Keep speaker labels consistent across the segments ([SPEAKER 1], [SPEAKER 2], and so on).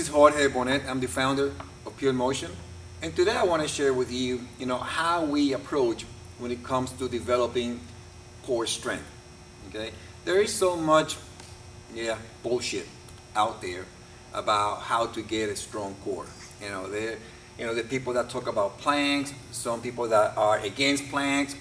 [SPEAKER 1] This is Jorge Bonet. I'm the founder of Pure Motion, and today I want to share with you, how we approach when it comes to developing core strength. Okay, there is so much, bullshit out there about how to get a strong core. The people that talk about planks, some people that are against planks,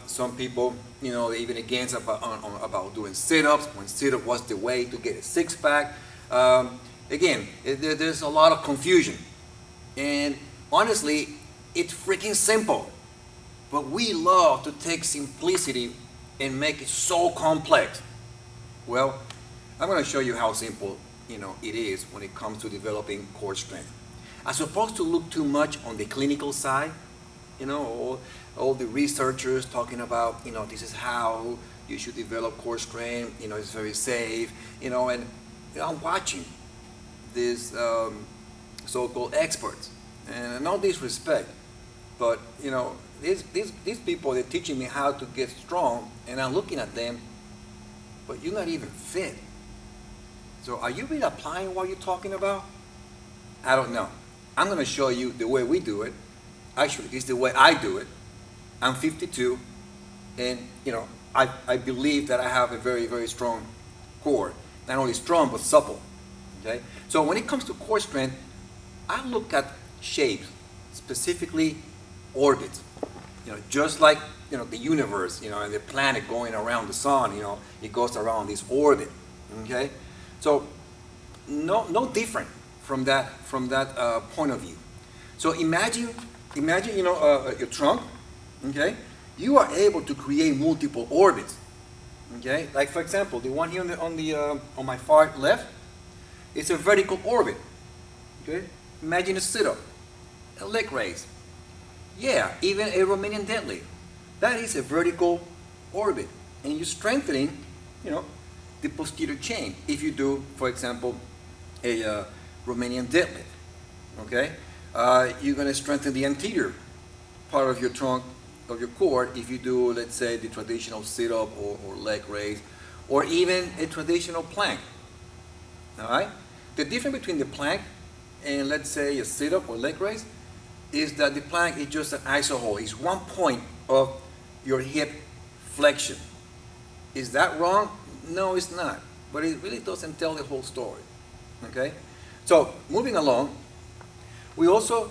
[SPEAKER 1] some people, even against about doing sit-ups when sit-up was the way to get a six-pack. There's a lot of confusion, and honestly, it's freaking simple. But we love to take simplicity and make it so complex. Well, I'm going to show you how simple, it is when it comes to developing core strength. As opposed to look too much on the clinical side, all the researchers talking about, this is how you should develop core strength, it's very safe, and I'm watching these so-called experts, and no disrespect, but these people, they're teaching me how to get strong, and I'm looking at them, but you're not even fit. So are you really applying what you're talking about? I don't know. I'm going to show you the way we do it. Actually, it's the way I do it. I'm 52, and I believe that I have a very, very strong core. Not only strong, but supple. Okay? So when it comes to core strength, I look at shapes, specifically orbits. Just like the universe, and the planet going around the sun, it goes around this orbit. Okay? So no different from that point of view. So imagine your trunk. Okay? You are able to create multiple orbits. Okay? Like for example, the one here on my far left, it's a vertical orbit. Okay? Imagine a sit-up, a leg raise. Yeah, even a Romanian deadlift. That is a vertical orbit, and you're strengthening, the posterior chain. If you do, for example, a Romanian deadlift, okay, you're going to strengthen the anterior part of your trunk, of your core, if you do, let's say, the traditional sit-up or leg raise, or even a traditional plank. All right? The difference between the plank and, let's say, a sit-up or leg raise is that the plank is just an isohole. It's one point of your hip flexion. Is that wrong? No, it's not. But it really doesn't tell the whole story. Okay? So, moving along, I also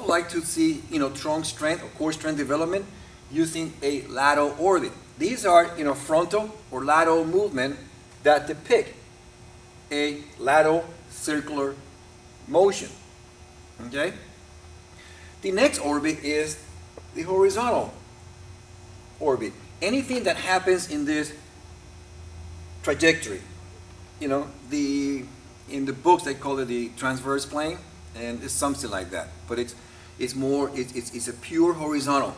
[SPEAKER 1] like to see, trunk strength or core strength development using a lateral orbit. These are, frontal or lateral movement that depict a lateral circular motion. Okay? The next orbit is the horizontal orbit. Anything that happens in this trajectory, in the books they call it the transverse plane, and it's something like that. But it's a pure horizontal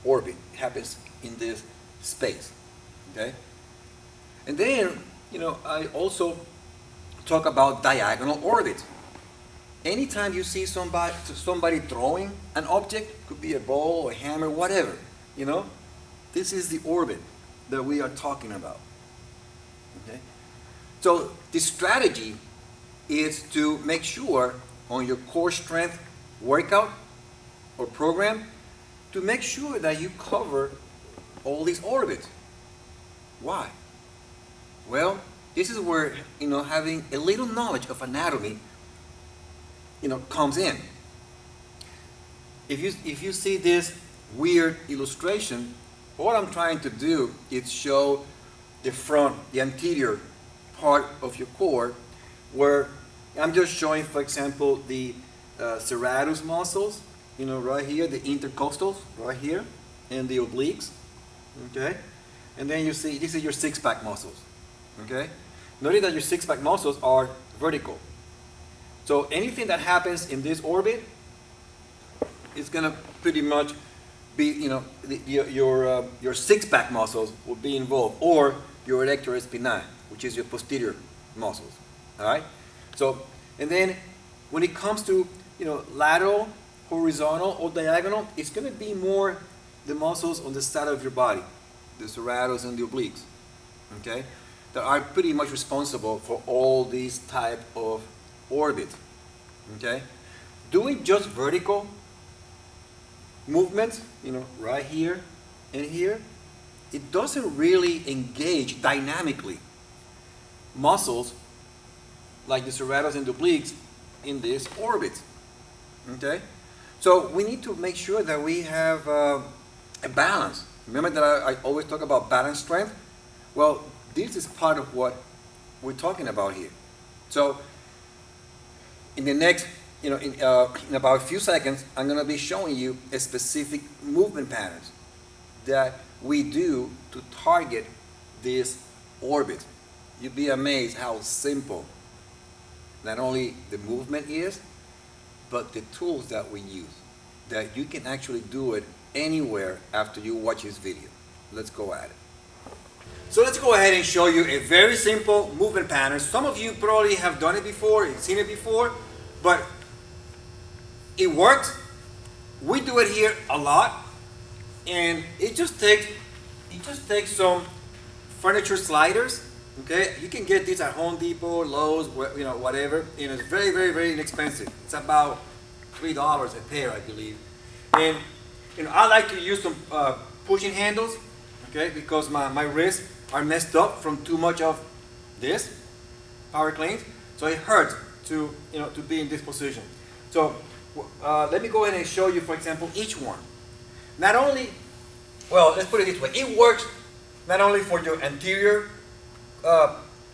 [SPEAKER 1] orbit. It happens in this space. Okay? And then, I also talk about diagonal orbits. Anytime you see somebody throwing an object, could be a ball or a hammer, whatever, this is the orbit that we are talking about. Okay? So the strategy is to make sure on your core strength workout or program to make sure that you cover all these orbits. Why? Well, this is where having a little knowledge of anatomy comes in. If you see this weird illustration, what I'm trying to do is show the anterior part of your core, where I'm just showing, for example, the serratus muscles, right here, the intercostals, right here, and the obliques, okay? And then you see, this is your six-pack muscles, okay? Notice that your six-pack muscles are vertical. So anything that happens in this orbit is going to pretty much be, your six-pack muscles will be involved, or your erector spinae, which is your posterior muscles. All right. So, and then when it comes to lateral, horizontal, or diagonal, it's going to be more the muscles on the side of your body, the serratus and the obliques. Okay, that are pretty much responsible for all these type of orbit. Okay? Doing just vertical movements, right here and here, it doesn't really engage dynamically muscles like the serratus and obliques in this orbit. Okay? So we need to make sure that we have a balance. Remember that I always talk about balance strength? Well, this is part of what we're talking about here. So in the next, in about a few seconds, I'm going to be showing you a specific movement patterns that we do to target this orbit. You'd be amazed how simple not only the movement is, but the tools that we use, that you can actually do it anywhere after you watch this video. Let's go at it. So let's go ahead and show you a very simple movement pattern. Some of you probably have done it before, seen it before, but it works. We do it here a lot, and it just takes some furniture sliders. Okay, you can get these at Home Depot, Lowe's, whatever. It's very, very, very inexpensive. It's about $3 a pair, I believe. And I like to use some pushing handles, okay, because my wrists are messed up from too much of this power cleans. So it hurts to be in this position. So let me go ahead and show you, for example, each one. Not only, well, let's put it this way. It works not only for your anterior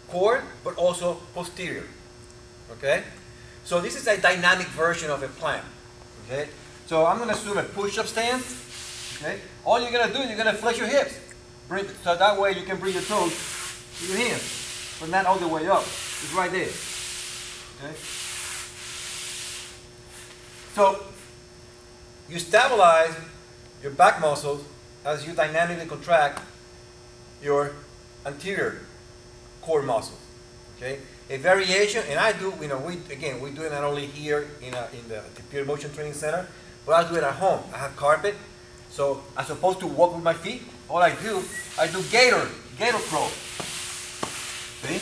[SPEAKER 1] core, but also posterior. Okay? So this is a dynamic version of a plank. Okay? So I'm going to assume a push-up stand. Okay? All you're going to do is you're going to flex your hips. So that way you can bring your toes to your hands, but not all the way up. It's right there. Okay? So you stabilize your back muscles as you dynamically contract your anterior core muscles. Okay, a variation, and I do, we do it not only here in the Pure Motion Training Center, but I do it at home. I have carpet, so as opposed to walk with my feet, all I do gator crawl. See,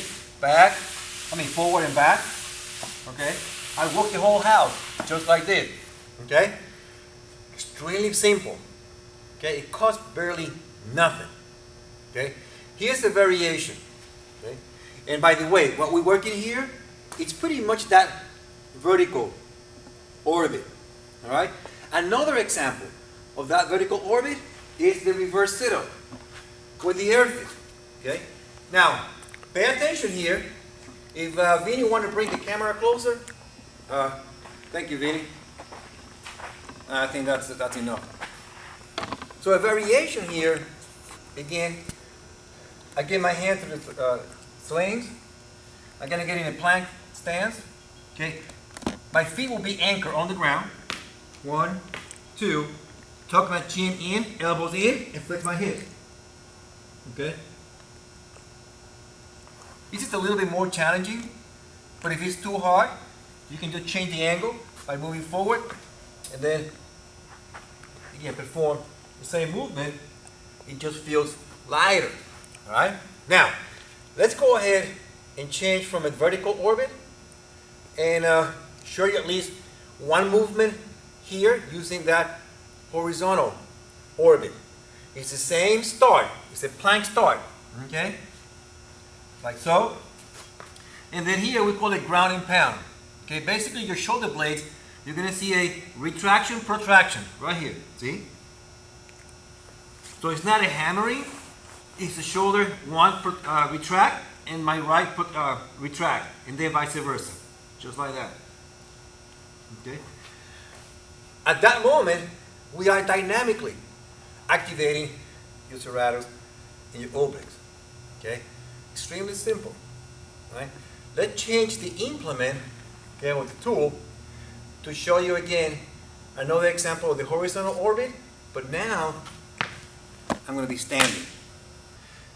[SPEAKER 1] forward and back. Okay, I walk the whole house just like this. Okay, extremely simple. Okay, it costs barely nothing. Okay, here's the variation. Okay? And by the way, what we work in here, it's pretty much that vertical orbit. All right. Another example of that vertical orbit is the reverse sit-up with the earth. Okay. Now, pay attention here. If Vinny want to bring the camera closer, thank you, Vinny. I think that's enough. So a variation here, again. I get my hand through the slings. I'm going to get in a plank stance. Okay. My feet will be anchored on the ground. 1, 2. Tuck my chin in, elbows in, and flex my hips. Okay. This is a little bit more challenging, but if it's too hard, you can just change the angle by moving forward, and then again perform the same movement. It just feels lighter. All right. Now, let's go ahead and change from a vertical orbit and show you at least one movement here using that horizontal orbit. It's the same start. It's a plank start. Okay? Like so. And then here we call it ground and pound. Okay? Basically your shoulder blades, you're going to see a retraction, protraction right here. See? So it's not a hammering. It's the shoulder retract and my right retract, and then vice versa. Just like that. Okay? At that moment, we are dynamically activating your serratus and your obliques. Okay? Extremely simple. Right? Let's change the implement, okay, with the tool to show you again another example of the horizontal orbit, but now I'm going to be standing.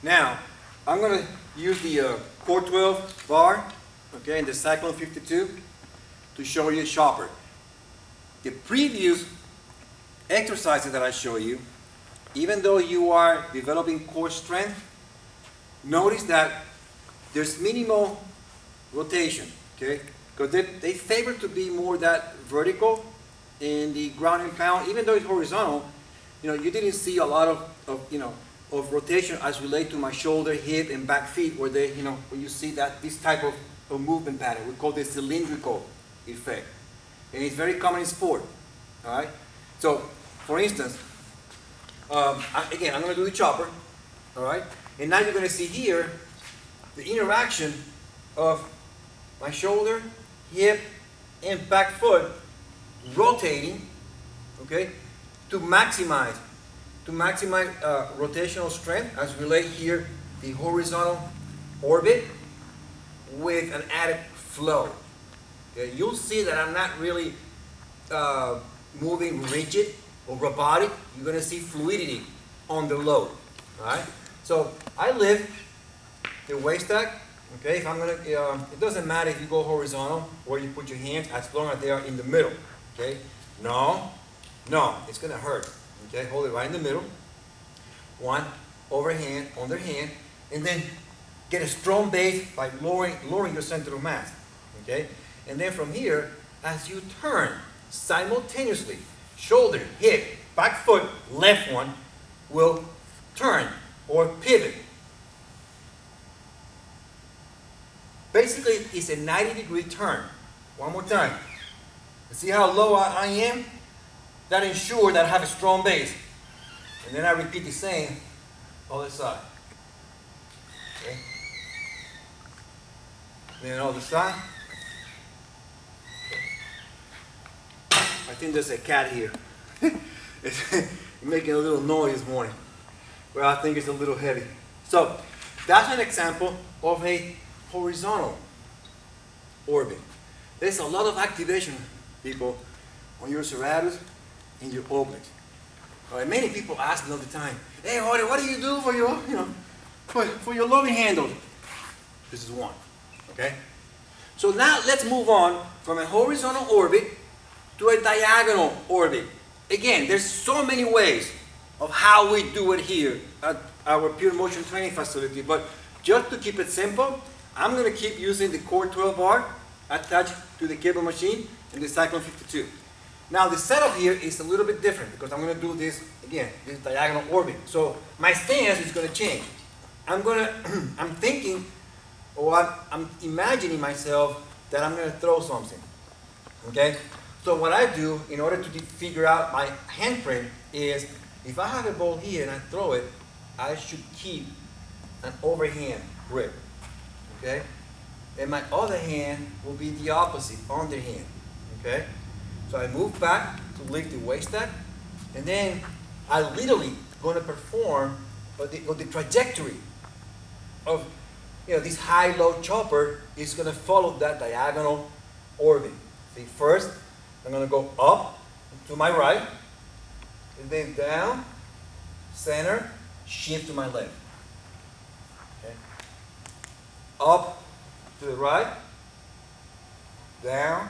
[SPEAKER 1] Now, I'm going to use the Core 12 bar, okay, and the Cyclone 52 to show you sharper. The previous exercises that I show you, even though you are developing core strength, notice that there's minimal rotation, okay? because they favor to be more that vertical in the ground and pound, even though it's horizontal. You didn't see a lot of rotation as relate to my shoulder, hip, and back feet, where where you see this type of movement pattern. We call this cylindrical effect, and it's very common in sport. All right. So, for instance, again, I'm going to do the chopper. All right. And now you're going to see here the interaction of my shoulder, hip, and back foot rotating, okay, to maximize rotational strength as relate here the horizontal orbit with an added flow. Okay, you'll see that I'm not really moving rigid or robotic. You're going to see fluidity on the load. All right. So I lift the waist stack. Okay, if I'm gonna, it doesn't matter if you go horizontal where you put your hands, as long as they are in the middle. Okay, no, it's gonna hurt. Okay, hold it right in the middle. One, overhand, underhand, and then get a strong base by lowering your center of mass. Okay, and then from here, as you turn simultaneously, shoulder, hip, back foot, left one will turn or pivot. Basically, it's a 90-degree turn. One more time. See how low I am? That ensures that I have a strong base. And then I repeat the same other side. Okay. Then other side. I think there's a cat here. It's making a little noise this morning. Well, I think it's a little heavy. So, that's an example of a horizontal orbit. There's a lot of activation, people, on your serratus and your obliques. All right, many people ask me all the time, "Hey, Jorge, what do you do for your, for your loving handle?" This is one. Okay. So now let's move on from a horizontal orbit to a diagonal orbit. Again, there's so many ways of how we do it here at our Pure Motion Training Facility, but just to keep it simple, I'm going to keep using the Core 12 bar attached to the cable machine and the Cyclone 52. Now the setup here is a little bit different because I'm going to do this, again, this diagonal orbit. So my stance is going to change. I'm thinking, or I'm imagining myself that I'm going to throw something. Okay? So what I do in order to figure out my handprint is, if I have a ball here and I throw it, I should keep an overhand grip. Okay? And my other hand will be the opposite, underhand. Okay? So I move back to lift the waist stack, and then I literally going to perform the trajectory of this high-low chopper is going to follow that diagonal orbit. See, first I'm going to go up to my right, and then down, center, shift to my left. Okay? Up to the right, down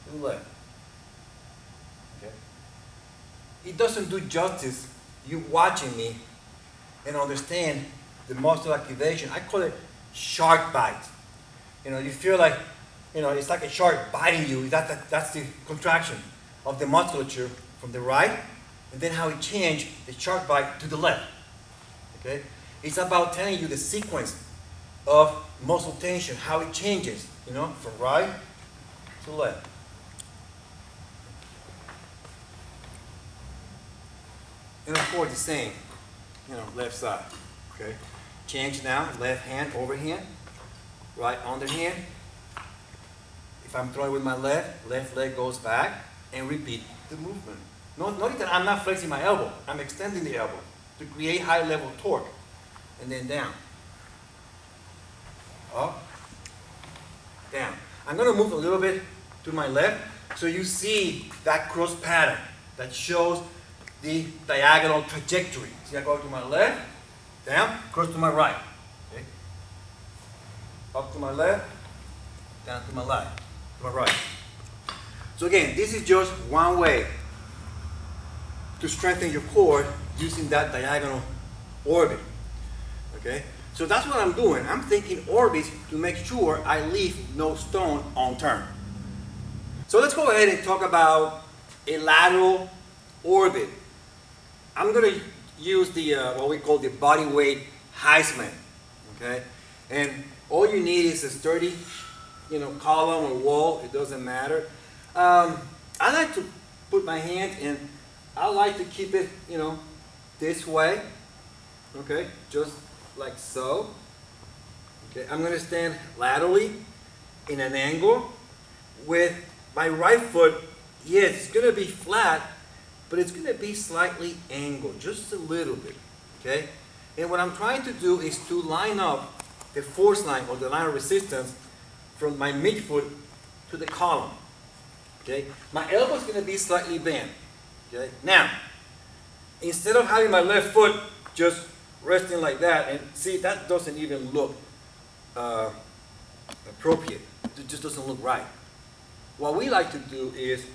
[SPEAKER 1] to the left. Okay? It doesn't do justice you watching me and understand the muscle activation. I call it shark bite. You feel like, it's like a shark biting you. That's the contraction of the musculature from the right, and then how it changed the shark bite to the left. Okay? It's about telling you the sequence of muscle tension, how it changes, from right to left. And of course the same, left side. Okay? Change now, left hand, overhand, right underhand. If I'm throwing with my left leg goes back, and repeat the movement. Notice that I'm not flexing my elbow, I'm extending the elbow to create high level torque. And then down. Up, down. I'm going to move a little bit to my left so you see that cross pattern that shows the diagonal trajectory. See, I go to my left, down, cross to my right. Okay? Up to my left, down to my left, to my right. So again, this is just one way to strengthen your core using that diagonal orbit. Okay? So that's what I'm doing. I'm thinking orbits to make sure I leave no stone unturned. So let's go ahead and talk about a lateral orbit. I'm going to use the what we call the body weight Heisman. Okay, and all you need is a sturdy, column or wall. It doesn't matter. I like to put my hand in. I like to keep it, this way. Okay, just like so. Okay, I'm going to stand laterally in an angle with my right foot. Yes, it's going to be flat, but it's going to be slightly angled, just a little bit. Okay, and what I'm trying to do is to line up the force line or the line of resistance from my midfoot to the column. Okay, my elbow is going to be slightly bent. Okay, now instead of having my left foot just resting like that, and see, that doesn't even look appropriate. It just doesn't look right. What we like to do is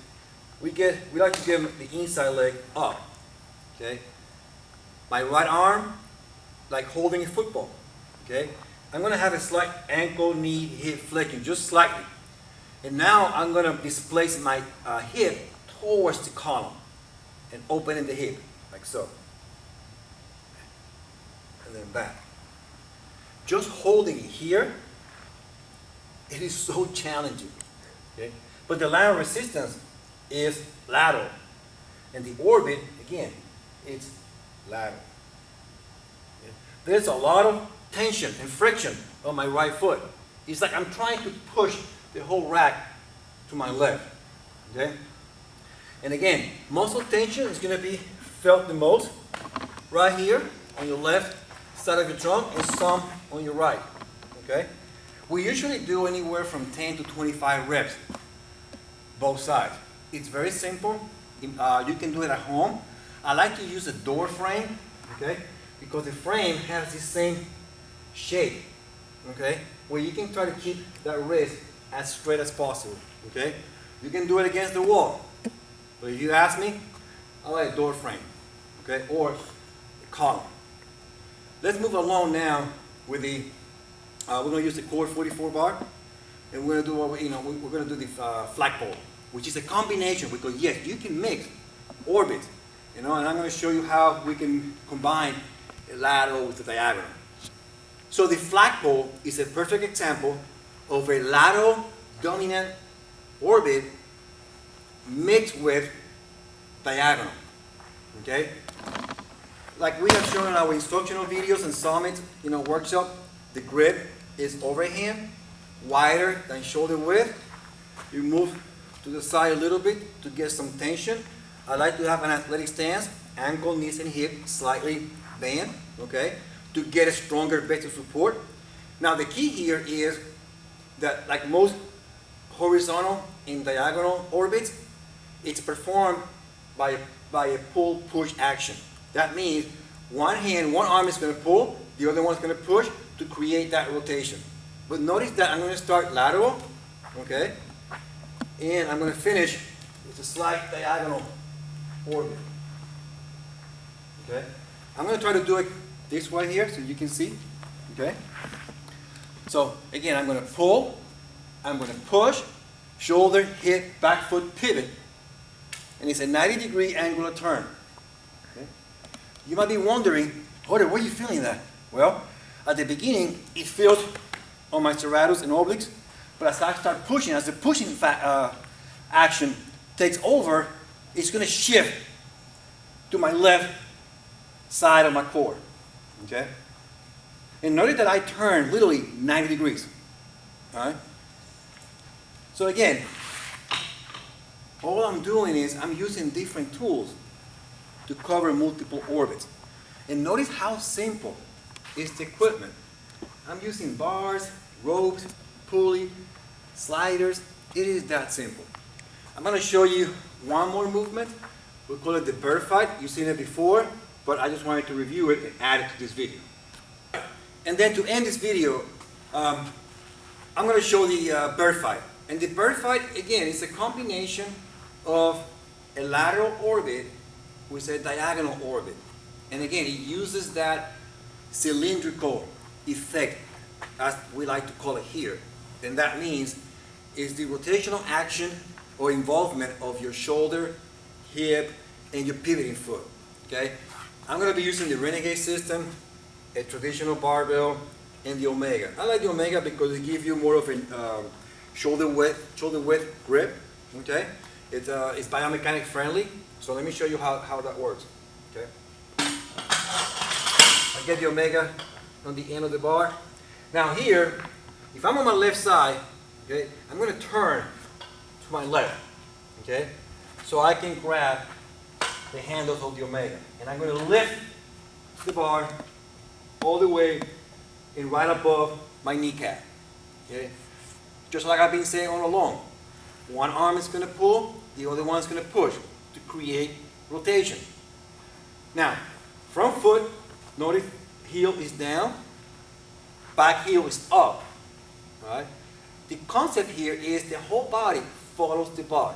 [SPEAKER 1] we like to give the inside leg up. Okay, my right arm like holding a football. Okay, I'm going to have a slight ankle, knee, hip flexion, just slightly. And now I'm going to displace my hip towards the column and open in the hip, like so. And then back. Just holding it here, it is so challenging. Okay? But the line of resistance is lateral. And the orbit, again, it's lateral. Okay? There's a lot of tension and friction on my right foot. It's like I'm trying to push the whole rack to my left. Okay? And again, muscle tension is going to be felt the most right here on your left side of your trunk and some on your right. Okay? We usually do anywhere from 10 to 25 reps, both sides. It's very simple. You can do it at home. I like to use a door frame, okay, because the frame has the same shape, okay, where you can try to keep that wrist as straight as possible. Okay, you can do it against the wall, but if you ask me, I like a door frame, okay, or a column. Let's move along now with the. We're going to use the core 44 bar, and we're going to do what we're going to do the flagpole, which is a combination, because yes, you can mix orbits, and I'm going to show you how we can combine a lateral with a diagonal. So the flagpole is a perfect example of a lateral dominant orbit mixed with diagonal. Okay? Like we have shown in our instructional videos and summit, workshop, the grip is overhand, wider than shoulder width. You move to the side a little bit to get some tension. I like to have an athletic stance, ankle, knees, and hip slightly bent, okay, to get a stronger base of support. Now the key here is that, like most horizontal and diagonal orbits, it's performed by a pull-push action. That means one arm is going to pull, the other one's going to push to create that rotation. But notice that I'm going to start lateral, okay, and I'm going to finish with a slight diagonal orbit. Okay, I'm going to try to do it this way here so you can see. Okay, so again, I'm going to pull, I'm going to push, shoulder, hip, back foot, pivot, and it's a 90-degree angular turn. Okay, you might be wondering, Jorge, where are you feeling that? Well, at the beginning, it feels on my serratus and obliques, but as I start pushing, as the pushing action takes over, it's going to shift to my left side of my core. Okay? And notice that I turn literally 90 degrees. All right? So again, all I'm doing is I'm using different tools to cover multiple orbits. And notice how simple is the equipment. I'm using bars, ropes, pulley, sliders. It is that simple. I'm going to show you one more movement. We call it the bird fight. You've seen it before, but I just wanted to review it and add it to this video. And then to end this video, I'm going to show the bird fight. And the bird fight, again, is a combination of a lateral orbit with a diagonal orbit. And again, it uses that cylindrical effect, as we like to call it here. And that means is the rotational action or involvement of your shoulder, hip, and your pivoting foot. Okay? I'm going to be using the Renegade system, a traditional barbell, and the Omega. I like the Omega because it gives you more of a shoulder width grip. Okay? It's biomechanic friendly. So let me show you how that works. Okay? I get the Omega on the end of the bar. Now here, if I'm on my left side, okay, I'm going to turn to my left. Okay? So I can grab the handles of the Omega. And I'm going to lift the bar all the way and right above my kneecap. Okay? Just like I've been saying all along. One arm is going to pull, the other one's going to push to create rotation. Now, front foot, notice heel is down, back heel is up. All right? The concept here is the whole body follows the bar.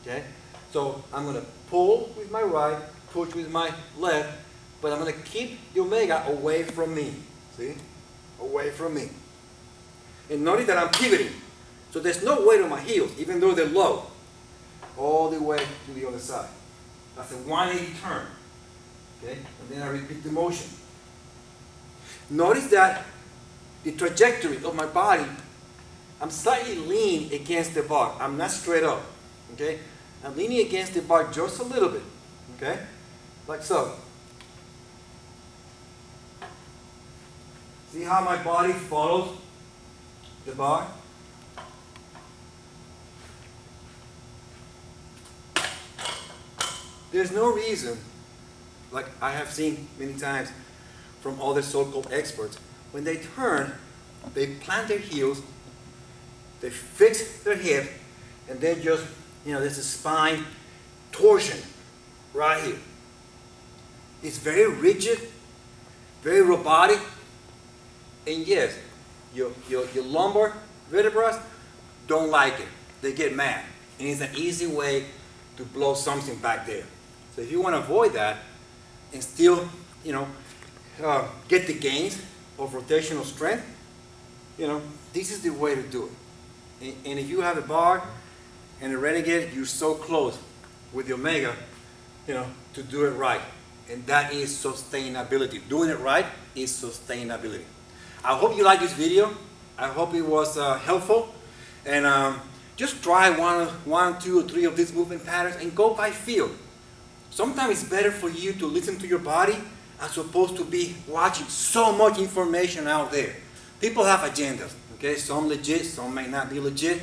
[SPEAKER 1] Okay? So I'm going to pull with my right, push with my left, but I'm going to keep the Omega away from me. See? Away from me. And notice that I'm pivoting. So there's no weight on my heels, even though they're low. All the way to the other side. That's a 180 turn. Okay? And then I repeat the motion. Notice that the trajectory of my body, I'm slightly lean against the bar. I'm not straight up. Okay? I'm leaning against the bar just a little bit. Okay? Like so. See how my body follows the bar? There's no reason, like I have seen many times from other so-called experts, when they turn, they plant their heels, they fix their hip, and then just, there's a spine torsion right here. It's very rigid, very robotic, and yes, your lumbar vertebrae don't like it. They get mad, and it's an easy way to blow something back there. So if you want to avoid that and still, get the gains of rotational strength, this is the way to do it. And if you have a bar and a Renegade, you're so close with the Omega, to do it right. And that is sustainability. Doing it right is sustainability. I hope you like this video. I hope it was helpful. And just try one, two, or three of these movement patterns and go by feel. Sometimes it's better for you to listen to your body as opposed to be watching so much information out there. People have agendas, okay? Some legit, some may not be legit,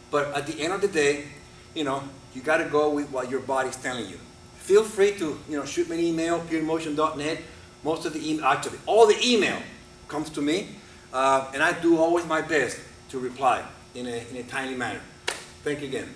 [SPEAKER 1] but at the end of the day, you got to go with what your body's telling you. Feel free to, shoot me an email, puremotion.net. Most of the email, actually, all the email comes to me, and I do always my best to reply in a timely manner. Thank you again.